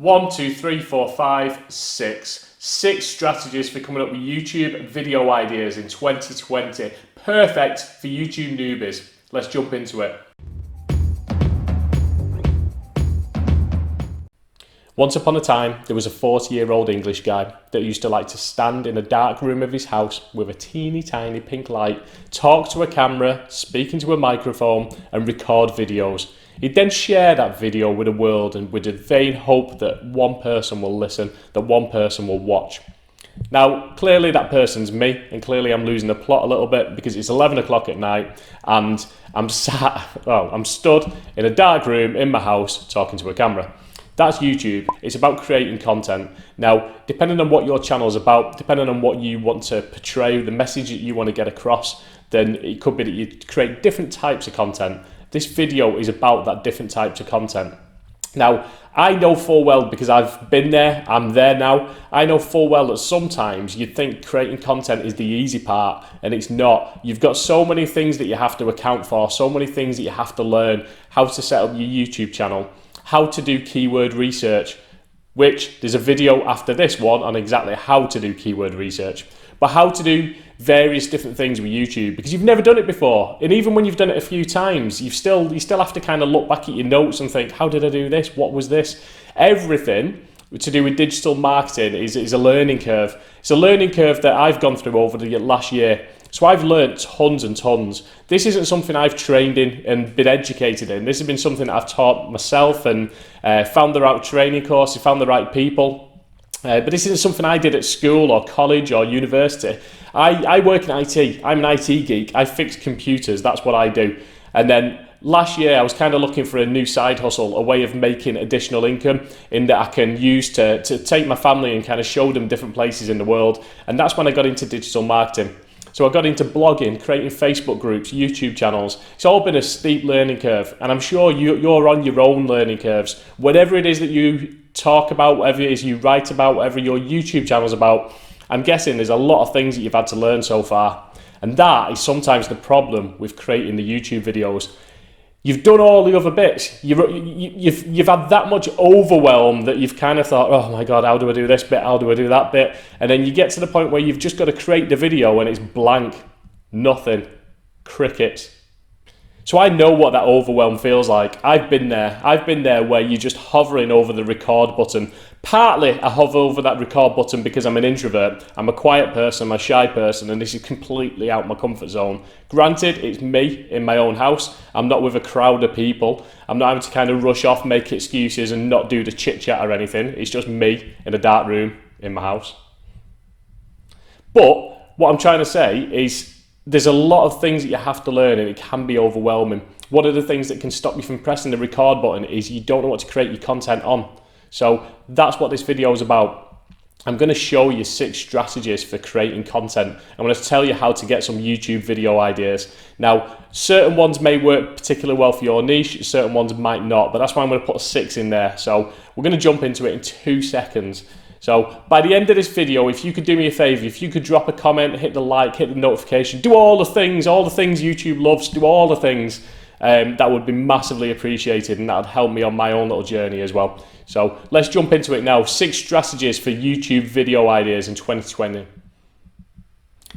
1, 2, 3, 4, 5, 6. 6 strategies for coming up with YouTube video ideas in 2020. Perfect for YouTube newbies. Let's jump into it. Once upon a time, there was a 40-year-old English guy that used to like to stand in a dark room of his house with a teeny tiny pink light, talk to a camera, speak into a microphone and record videos. He'd then share that video with the world and with a vain hope that one person will listen, that one person will watch. Now, clearly that person's me, and clearly I'm losing the plot a little bit because it's 11 o'clock at night and I'm stood in a dark room in my house talking to a camera. That's YouTube. It's about creating content. Now, depending on what your channel is about, depending on what you want to portray, the message that you want to get across, then it could be that you create different types of content. This video is about that different types of content. Now, I know full well, because I've been there, I'm there now, I know full well that sometimes you think creating content is the easy part, and it's not. You've got so many things that you have to account for, so many things that you have to learn, how to set up your YouTube channel, how to do keyword research, which there's a video after this one on exactly how to do keyword research, but how to do various different things with YouTube, because you've never done it before. And even when you've done it a few times, you still have to kind of look back at your notes and think, how did I do this? What was this? Everything to do with digital marketing is a learning curve. It's a learning curve that I've gone through over the last year. So I've learned tons and tons. This isn't something I've trained in and been educated in. This has been something that I've taught myself and found the right training course, found the right people. But this isn't something I did at school or college or university. I work in IT. I'm an IT geek. I fix computers. That's what I do. And then last year I was kind of looking for a new side hustle, a way of making additional income in that I can use to take my family and kind of show them different places in the world. And that's when I got into digital marketing. So I got into blogging, creating Facebook groups, YouTube channels. It's all been a steep learning curve, and I'm sure you're on your own learning curves. Whatever it is that you talk about, whatever it is you write about, whatever your YouTube channel's about, I'm guessing there's a lot of things that you've had to learn so far. And that is sometimes the problem with creating the YouTube videos. You've done all the other bits. You've had that much overwhelm that you've kind of thought, oh my God, how do I do this bit? How do I do that bit? And then you get to the point where you've just got to create the video and it's blank, nothing, crickets. So I know what that overwhelm feels like. I've been there where you're just hovering over the record button. Partly I hover over that record button because I'm an introvert. I'm a quiet person, I'm a shy person, and this is completely out my comfort zone. Granted, it's me in my own house. I'm not with a crowd of people. I'm not having to kind of rush off, make excuses and not do the chit chat or anything. It's just me in a dark room in my house. But what I'm trying to say is there's a lot of things that you have to learn and it can be overwhelming. One of the things that can stop you from pressing the record button is you don't know what to create your content on. So that's what this video is about. I'm going to show you 6 strategies for creating content. I'm going to tell you how to get some YouTube video ideas. Now, certain ones may work particularly well for your niche, certain ones might not, but that's why I'm going to put 6 in there. So we're going to jump into it in 2 seconds. So by the end of this video, if you could do me a favor, if you could drop a comment, hit the like, hit the notification, do all the things YouTube loves, do all the things, that would be massively appreciated and that would help me on my own little journey as well. So let's jump into it now. 6 strategies for YouTube video ideas in 2020.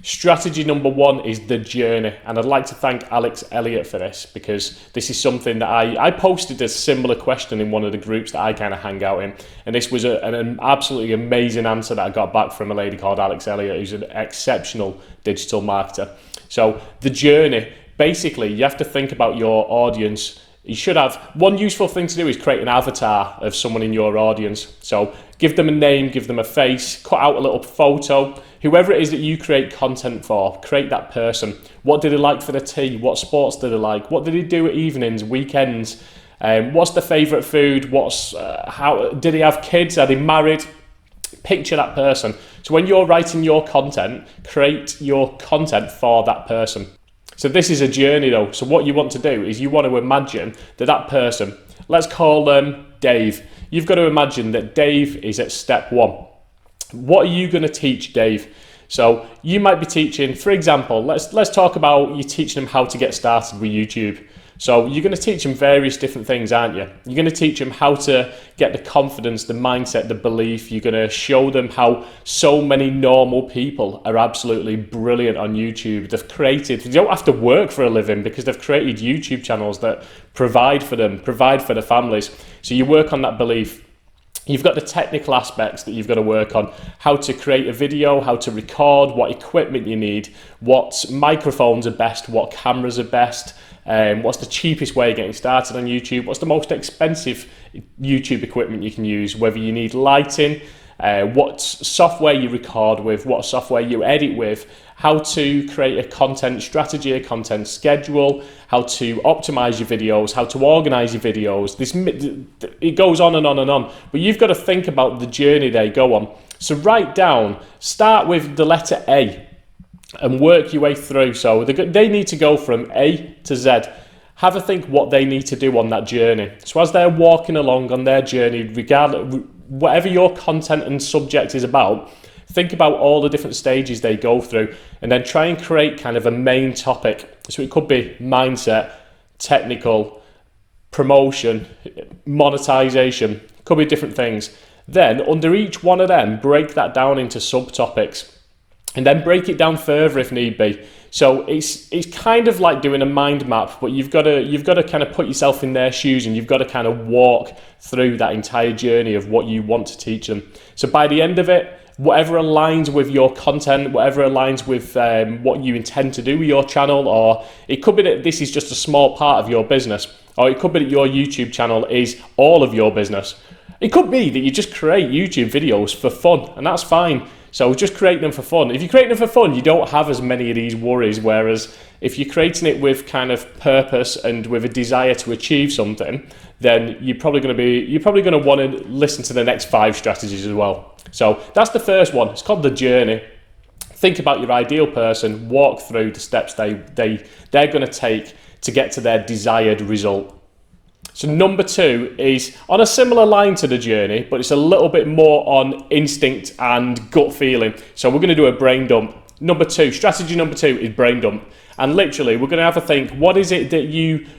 Strategy number 1 is the journey, and I'd like to thank Alex Elliott for this, because this is something that I posted a similar question in one of the groups that I kind of hang out in, and this was an absolutely amazing answer that I got back from a lady called Alex Elliott, who's an exceptional digital marketer. So the journey, basically you have to think about your audience. You should have, one useful thing to do is create an avatar of someone in your audience. So give them a name, give them a face, cut out a little photo. Whoever it is that you create content for, create that person. What did they like for the tea? What sports did they like? What did they do at evenings, weekends? What's their favourite food? How did they have kids? Are they married? Picture that person. So when you're writing your content, create your content for that person. So this is a journey though. So what you want to do is you want to imagine that person, let's call them Dave. You've got to imagine that Dave is at step 1. What are you going to teach Dave? So you might be teaching, for example, let's talk about you teaching him how to get started with YouTube. So you're going to teach them various different things, aren't you? You're going to teach them how to get the confidence, the mindset, the belief. You're going to show them how so many normal people are absolutely brilliant on YouTube. They've created, they don't have to work for a living because they've created YouTube channels that provide for them, provide for their families. So you work on that belief. You've got the technical aspects that you've got to work on, how to create a video, how to record, what equipment you need, what microphones are best, what cameras are best, what's the cheapest way of getting started on YouTube, what's the most expensive YouTube equipment you can use, whether you need lighting, what software you record with, what software you edit with, how to create a content strategy, a content schedule, how to optimize your videos, how to organize your videos. It goes on and on and on, but you've got to think about the journey they go on. So write down, start with the letter A and work your way through. So they need to go from A to Z. Have a think what they need to do on that journey. So as they're walking along on their journey, regardless, whatever your content and subject is about, think about all the different stages they go through and then try and create kind of a main topic. So it could be mindset, technical, promotion, monetization, could be different things. Then under each one of them, break that down into subtopics and then break it down further if need be. So it's kind of like doing a mind map, but you've got to kind of put yourself in their shoes and you've got to kind of walk through that entire journey of what you want to teach them. So by the end of it, whatever aligns with your content, whatever aligns with what you intend to do with your channel, or it could be that this is just a small part of your business, or it could be that your YouTube channel is all of your business. It could be that you just create YouTube videos for fun, and that's fine. So just create them for fun. If you create them for fun, you don't have as many of these worries, whereas if you're creating it with kind of purpose and with a desire to achieve something, then you're probably going to want to listen to the next 5 strategies as well. So that's the first one. It's called the journey. Think about your ideal person, walk through the steps they're going to take to get to their desired result. So number 2 is on a similar line to the journey, but it's a little bit more on instinct and gut feeling. So we're going to do a brain dump. Strategy number 2 is brain dump. And literally, we're going to have a think, what is it that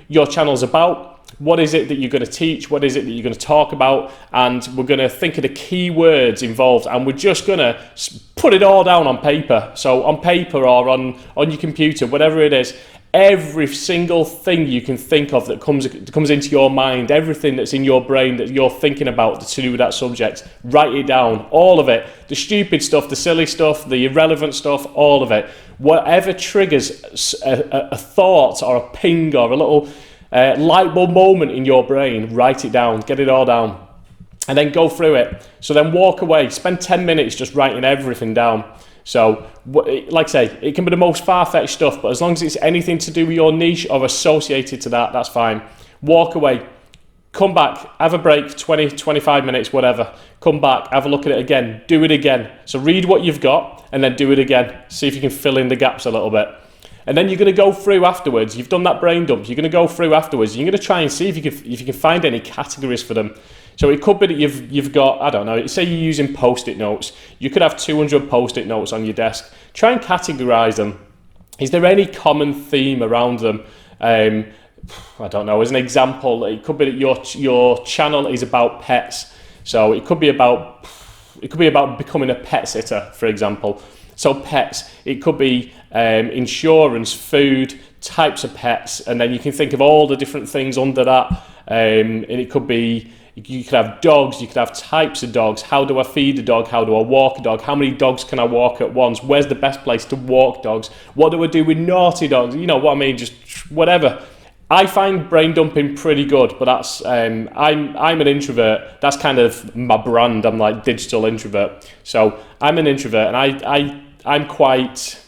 your channel's about? What is it that you're going to teach? What is it that you're going to talk about? And we're going to think of the key words involved, and we're just going to put it all down on paper. So on paper or on your computer, whatever it is, every single thing you can think of that comes into your mind, everything that's in your brain that you're thinking about to do with that subject, write it down, all of it. The stupid stuff, the silly stuff, the irrelevant stuff, all of it. Whatever triggers a thought or a ping or a little light bulb moment in your brain, write it down, get it all down, and then go through it. So then walk away, spend 10 minutes just writing everything down. So, like I say, it can be the most far-fetched stuff, but as long as it's anything to do with your niche or associated to that, that's fine. Walk away, come back, have a break, 20, 25 minutes, whatever. Come back, have a look at it again, do it again. So read what you've got and then do it again. See if you can fill in the gaps a little bit. And then you're going to go through afterwards. You've done that brain dump. You're going to go through afterwards. You're going to try and see if you can find any categories for them. So it could be that you've got, I don't know, say you're using post-it notes. You could have 200 post-it notes on your desk. Try and categorize them. Is there any common theme around them? I don't know, as an example, it could be that your channel is about pets. So it could be about becoming a pet sitter, for example. So pets, it could be insurance, food, types of pets, and then you can think of all the different things under that. And it could be, you could have dogs, you could have types of dogs. How do I feed a dog? How do I walk a dog? How many dogs can I walk at once? Where's the best place to walk dogs? What do I do with naughty dogs? You know what I mean? Just whatever. I find brain dumping pretty good, but that's I'm an introvert. That's kind of my brand. I'm like digital introvert. So I'm an introvert, and I'm quite,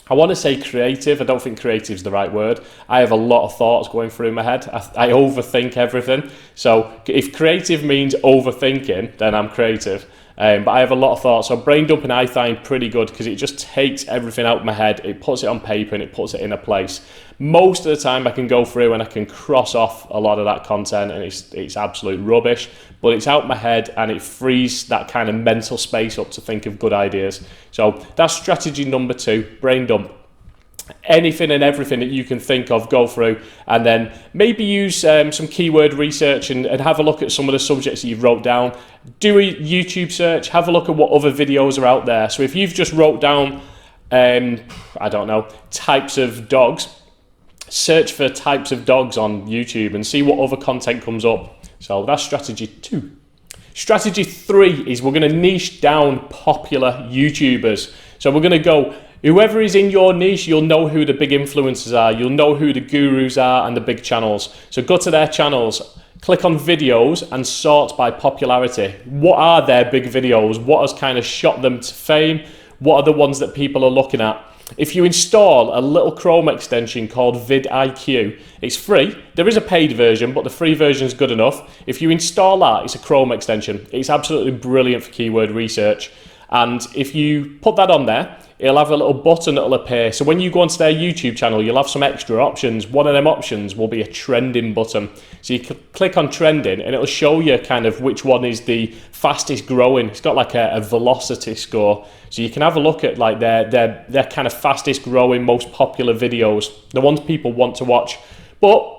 I want to say creative. I don't think creative is the right word. I have a lot of thoughts going through my head. I overthink everything. So if creative means overthinking, then I'm creative. But I have a lot of thoughts. So brain dumping I find pretty good because it just takes everything out of my head. It puts it on paper and it puts it in a place. Most of the time I can go through and I can cross off a lot of that content and it's absolute rubbish. But it's out my head and it frees that kind of mental space up to think of good ideas. So that's strategy number 2, brain dump. anything and everything that you can think of, go through, and then maybe use some keyword research and have a look at some of the subjects that you've wrote down. Do a YouTube search, have a look at what other videos are out there. So if you've just wrote down, I don't know, types of dogs, search for types of dogs on YouTube and see what other content comes up. So that's strategy 2. Strategy 3 is we're going to niche down popular YouTubers. So we're going to go, whoever is in your niche, you'll know who the big influencers are, you'll know who the gurus are and the big channels. So go to their channels, click on videos and sort by popularity. What are their big videos? What has kind of shot them to fame? What are the ones that people are looking at? If you install a little Chrome extension called vidIQ, it's free. There is a paid version, but the free version is good enough. If you install that, it's a Chrome extension. It's absolutely brilliant for keyword research. And if you put that on there, it'll have a little button that'll appear. So when you go onto their YouTube channel, you'll have some extra options. One of them options will be a trending button. So you click on trending and it'll show you kind of which one is the fastest growing. It's got like a velocity score. So you can have a look at like their kind of fastest growing, most popular videos, the ones people want to watch. But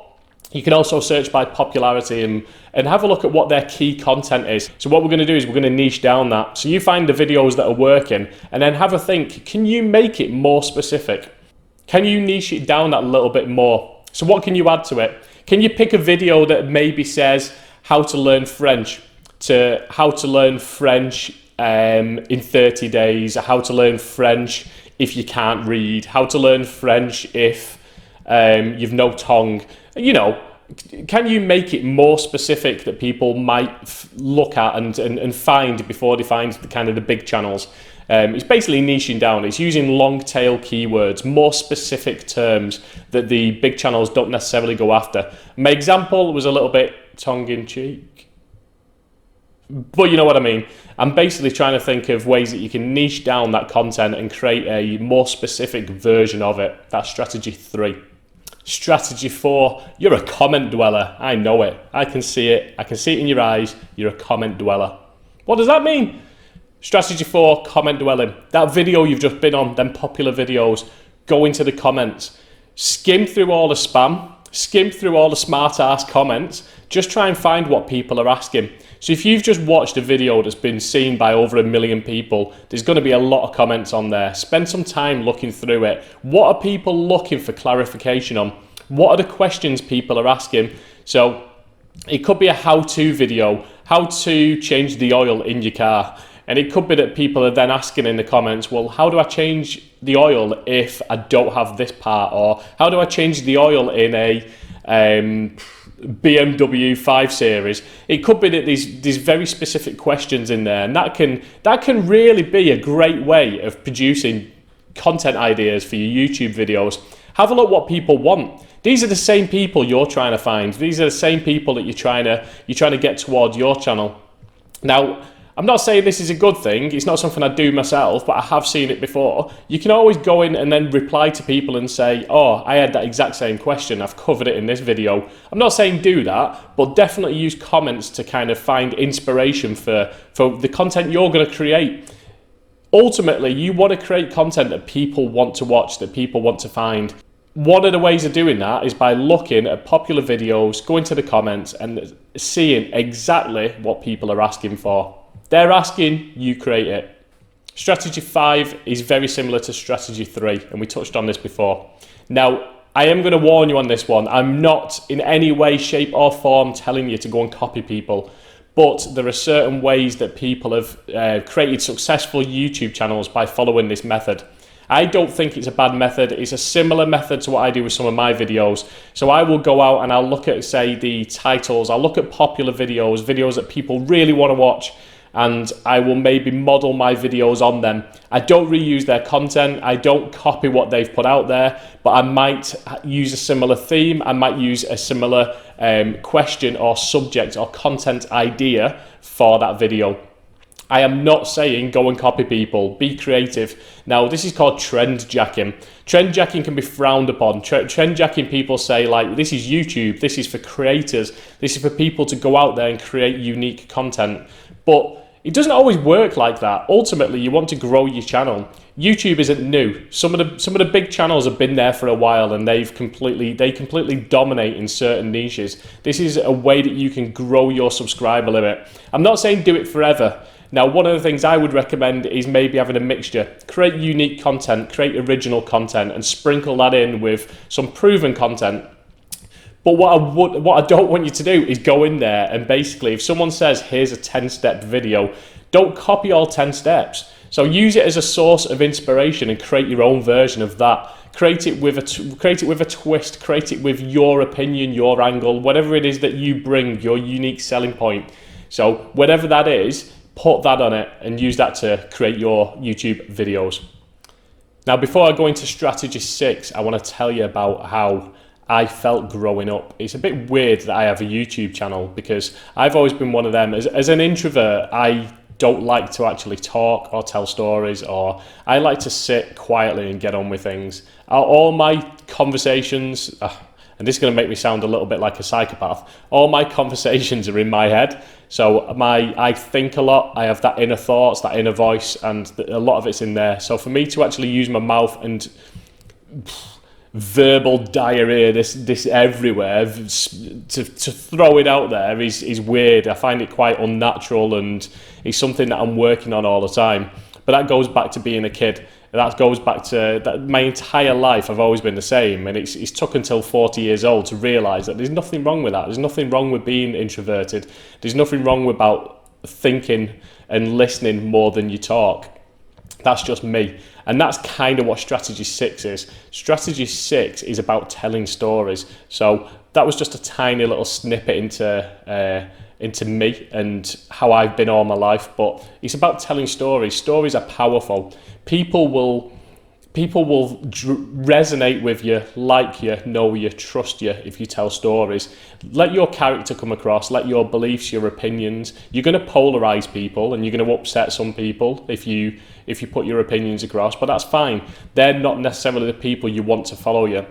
you can also search by popularity and have a look at what their key content is. So what we're going to do is we're going to niche down that. So you find the videos that are working and then have a think, can you make it more specific? Can you niche it down that little bit more? So what can you add to it? Can you pick a video that maybe says how to learn French to how to learn French in 30 days, how to learn French if you can't read, how to learn French if you've no tongue? You know, can you make it more specific that people might look at and find before they find the kind of the big channels? It's basically niching down. It's using long tail keywords, more specific terms that the big channels don't necessarily go after. My example was a little bit tongue-in-cheek, but you know what I mean. I'm basically trying to think of ways that you can niche down that content and create a more specific version of it. That's strategy 3. Strategy 4, you're a comment dweller. I know it. I can see it. I can see it in your eyes. You're a comment dweller. What does that mean? Strategy 4, comment dwelling. That video you've just been on, them popular videos, go into the comments. Skim through all the spam. Skim through all the smart-ass comments. Just try and find what people are asking. So if you've just watched a video that's been seen by over 1 million people, there's going to be a lot of comments on there. Spend some time looking through it. What are people looking for clarification on? What are the questions people are asking? So it could be a how-to video, how to change the oil in your car. And it could be that people are then asking in the comments, well, how do I change the oil if I don't have this part? Or how do I change the oil in a BMW 5 Series? It could be that there's very specific questions in there, and that can really be a great way of producing content ideas for your YouTube videos. Have a look what people want. These are the same people you're trying to find. These are the same people that you're trying to get towards your channel. Now, I'm not saying this is a good thing. It's not something I do myself, but I have seen it before. You can always go in and then reply to people and say, oh, I had that exact same question. I've covered it in this video. I'm not saying do that, but definitely use comments to kind of find inspiration for the content you're going to create. Ultimately, you want to create content that people want to watch, that people want to find. One of the ways of doing that is by looking at popular videos, going to the comments and seeing exactly what people are asking for. They're asking, you create it. Strategy 5 is very similar to strategy 3, and we touched on this before. Now, I am going to warn you on this one. I'm not in any way, shape or form telling you to go and copy people, but there are certain ways that people have created successful YouTube channels by following this method. I don't think it's a bad method. It's a similar method to what I do with some of my videos. So I will go out and I'll look at, say, the titles. I'll look at popular videos, videos that people really want to watch, and I will maybe model my videos on them. I don't reuse their content. I don't copy what they've put out there, but I might use a similar theme. I might use a similar question or subject or content idea for that video. I am not saying go and copy people, be creative. Now, this is called trendjacking. Trendjacking can be frowned upon. Trendjacking, people say, like, this is YouTube, this is for creators, this is for people to go out there and create unique content. But it doesn't always work like that. Ultimately, you want to grow your channel. YouTube isn't new. Some of the big channels have been there for a while, and they completely dominate in certain niches. This is a way that you can grow your subscriber limit. I'm not saying do it forever. Now, one of the things I would recommend is maybe having a mixture. Create unique content, create original content, and sprinkle that in with some proven content. But what I don't want you to do is go in there and basically, if someone says, here's a 10-step video, don't copy all 10 steps. So use it as a source of inspiration and create your own version of that. Create it with a twist, create it with your opinion, your angle, whatever it is that you bring, your unique selling point. So whatever that is, put that on it and use that to create your YouTube videos. Now, before I go into strategy 6, I want to tell you about how I felt growing up. It's a bit weird that I have a YouTube channel because I've always been one of them. As an introvert, I don't like to actually talk or tell stories, or I like to sit quietly and get on with things. All my conversations, and this is going to make me sound a little bit like a psychopath, all my conversations are in my head. So I think a lot, I have that inner thoughts, that inner voice, and a lot of it's in there. So for me to actually use my mouth and verbal diarrhea, this everywhere, to throw it out there is weird. I find it quite unnatural, and it's something that I'm working on all the time. But that goes back to being a kid. That goes back to that my entire life. I've always been the same, and it's took until 40 years old to realise that there's nothing wrong with that. There's nothing wrong with being introverted. There's nothing wrong about thinking and listening more than you talk. That's just me. And that's kind of what strategy 6 is. Strategy 6 is about telling stories. So that was just a tiny little snippet into me and how I've been all my life, but it's about telling stories. Stories are powerful. People will resonate with you, like you, know you, trust you if you tell stories. Let your character come across, let your beliefs, your opinions. You're going to polarize people and you're going to upset some people if you put your opinions across, but that's fine. They're not necessarily the people you want to follow you.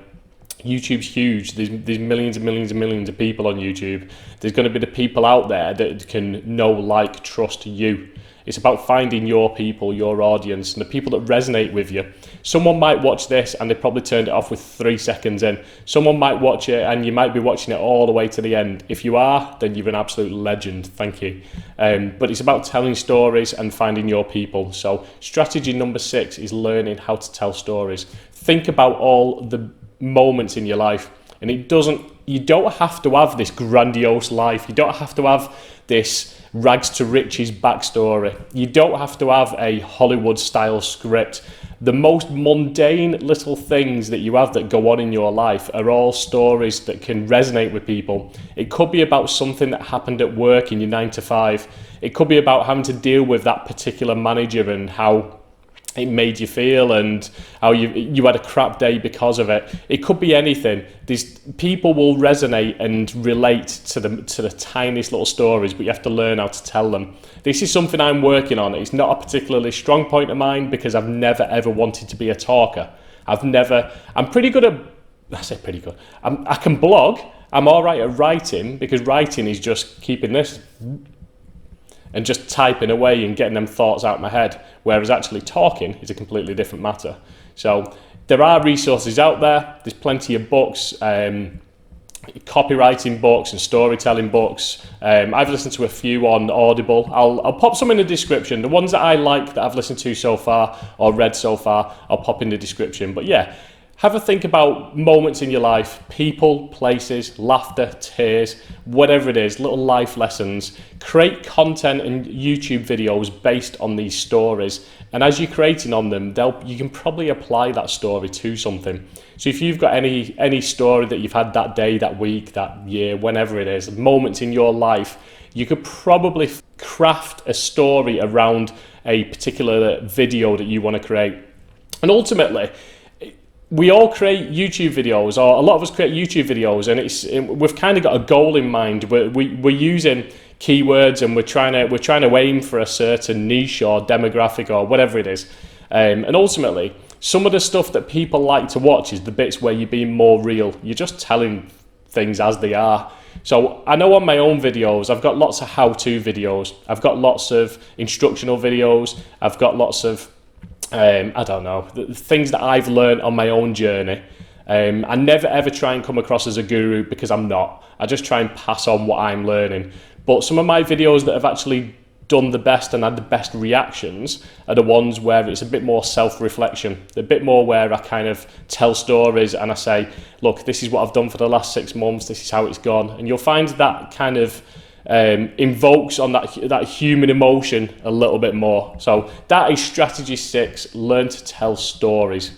YouTube's huge. There's millions and millions and millions of people on YouTube. There's going to be the people out there that can know, like, trust you. It's about finding your people, your audience, and the people that resonate with you. Someone might watch this and they probably turned it off with 3 seconds in. Someone might watch it and you might be watching it all the way to the end. If you are, then you're an absolute legend. Thank you. But it's about telling stories and finding your people. So strategy number 6 is learning how to tell stories. Think about all the moments in your life, and you don't have to have this grandiose life. You don't have to have this rags to riches backstory. You don't have to have a Hollywood style script. The most mundane little things that you have that go on in your life are all stories that can resonate with people. It could be about something that happened at work in your 9 to 5. It could be about having to deal with that particular manager and how it made you feel and how you had a crap day because of it. It could be anything. These people will resonate and relate to the tiniest little stories, but you have to learn how to tell them. This is something I'm working on. It's not a particularly strong point of mine because I've never ever wanted to be a talker. I'm pretty good at, I say pretty good, I can blog. I'm all right at writing because writing is just keeping this and just typing away and getting them thoughts out of my head, whereas actually talking is a completely different matter. So there are resources out there. There's plenty of books, copywriting books and storytelling books. I've listened to a few on Audible. I'll pop some in the description. The ones that I like that I've listened to so far or read so far, I'll pop in the description. But yeah, have a think about moments in your life, people, places, laughter, tears, whatever it is, little life lessons. Create content and YouTube videos based on these stories. And as you're creating on them, you can probably apply that story to something. So if you've got any story that you've had that day, that week, that year, whenever it is, moments in your life, you could probably craft a story around a particular video that you want to create. And ultimately, we all create YouTube videos, or a lot of us create YouTube videos, and we've kind of got a goal in mind. We're using keywords, and we're trying to aim for a certain niche or demographic or whatever it is. And ultimately, some of the stuff that people like to watch is the bits where you're being more real. You're just telling things as they are. So I know on my own videos, I've got lots of how-to videos. I've got lots of instructional videos. I've got lots of, I don't know, things that I've learned on my own journey. I never ever try and come across as a guru, because I'm not. I just try and pass on what I'm learning. But some of my videos that have actually done the best and had the best reactions are the ones where it's a bit more self-reflection, a bit more where I kind of tell stories and I say, look, this is what I've done for the last 6 months, this is how it's gone. And you'll find that kind of invokes on that human emotion a little bit more. So that is strategy 6, learn to tell stories.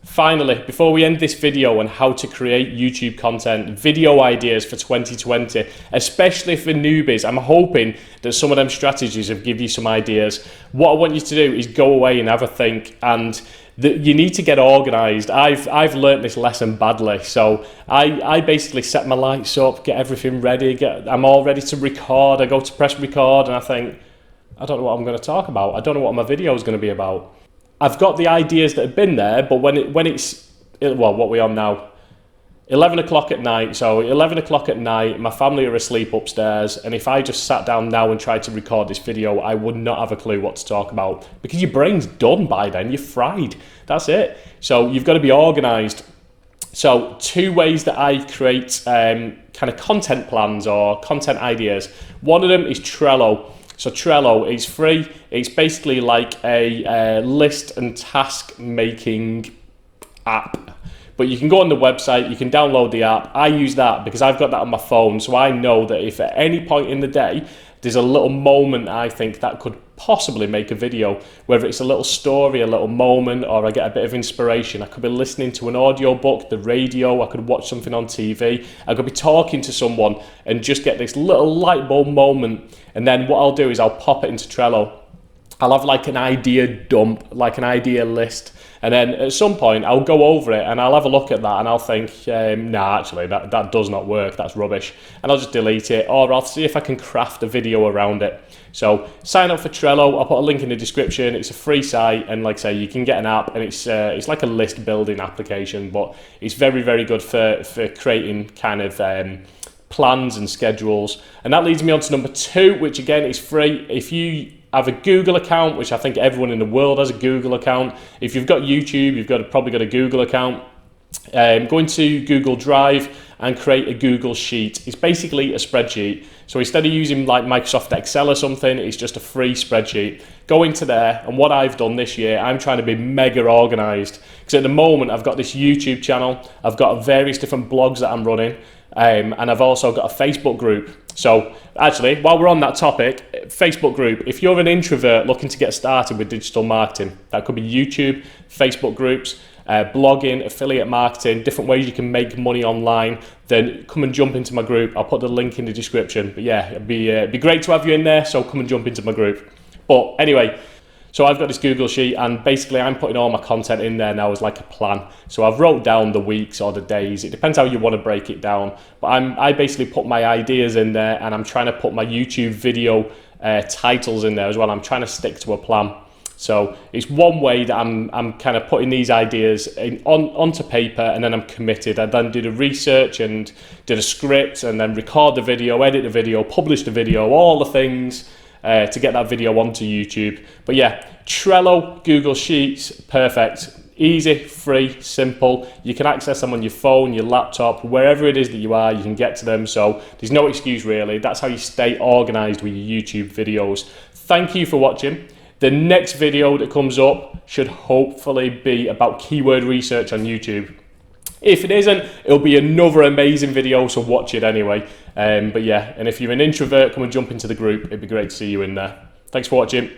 Finally, before we end this video on how to create YouTube content, video ideas for 2020, especially for newbies, I'm hoping that some of them strategies have given you some ideas. What I want you to do is go away and have a think, and you need to get organised. I've learnt this lesson badly, so I basically set my lights up, get everything ready, I'm all ready to record, I go to press record and I think, I don't know what I'm going to talk about, I don't know what my video is going to be about. I've got the ideas that have been there, but when it's, well, what we're on now, 11 o'clock at night, so 11 o'clock at night, my family are asleep upstairs, and if I just sat down now and tried to record this video, I would not have a clue what to talk about, because your brain's done by then, you're fried, that's it. So you've got to be organised. So 2 ways that I create kind of content plans or content ideas. One of them is Trello. So Trello is free. It's basically like a list and task making app. But you can go on the website, you can download the app. I use that because I've got that on my phone. So I know that if at any point in the day, there's a little moment I think that could possibly make a video, whether it's a little story, a little moment, or I get a bit of inspiration. I could be listening to an audio book, the radio, I could watch something on TV, I could be talking to someone and just get this little light bulb moment. And then what I'll do is I'll pop it into Trello. I'll have like an idea dump, like an idea list. And then at some point I'll go over it and I'll have a look at that and I'll think, nah, actually that does not work, that's rubbish. And I'll just delete it, or I'll see if I can craft a video around it. So sign up for Trello, I'll put a link in the description. It's a free site, and like I say, you can get an app, and it's like a list building application, but it's very, very good for creating kind of plans and schedules. And that leads me on to number 2, which again is free. If you have a Google account, which I think everyone in the world has a Google account. If you've got YouTube, you've probably got a Google account. Go into Google Drive and create a Google Sheet. It's basically a spreadsheet. So instead of using like Microsoft Excel or something, it's just a free spreadsheet. Go into there, and what I've done this year, I'm trying to be mega organised, because at the moment I've got this YouTube channel, I've got various different blogs that I'm running, and I've also got a Facebook group. So actually, while we're on that topic, Facebook group, if you're an introvert looking to get started with digital marketing, that could be YouTube, Facebook groups, blogging, affiliate marketing, different ways you can make money online, then come and jump into my group. I'll put the link in the description. But yeah, it'd be great to have you in there, so come and jump into my group. But anyway, so I've got this Google Sheet, and basically I'm putting all my content in there now as like a plan. So I've wrote down the weeks or the days. It depends how you want to break it down. But I basically put my ideas in there, and I'm trying to put my YouTube video titles in there as well. I'm trying to stick to a plan. So it's one way that I'm kind of putting these ideas onto paper, and then I'm committed. I then do the research and do the script, and then record the video, edit the video, publish the video, all the things to get that video onto YouTube. But yeah, Trello, Google Sheets, perfect. Easy, free, simple. You can access them on your phone, your laptop, wherever it is that you are, you can get to them. So there's no excuse really. That's how you stay organised with your YouTube videos. Thank you for watching. The next video that comes up should hopefully be about keyword research on YouTube. If it isn't, it'll be another amazing video, so watch it anyway. But yeah, and if you're an introvert, come and jump into the group. It'd be great to see you in there. Thanks for watching.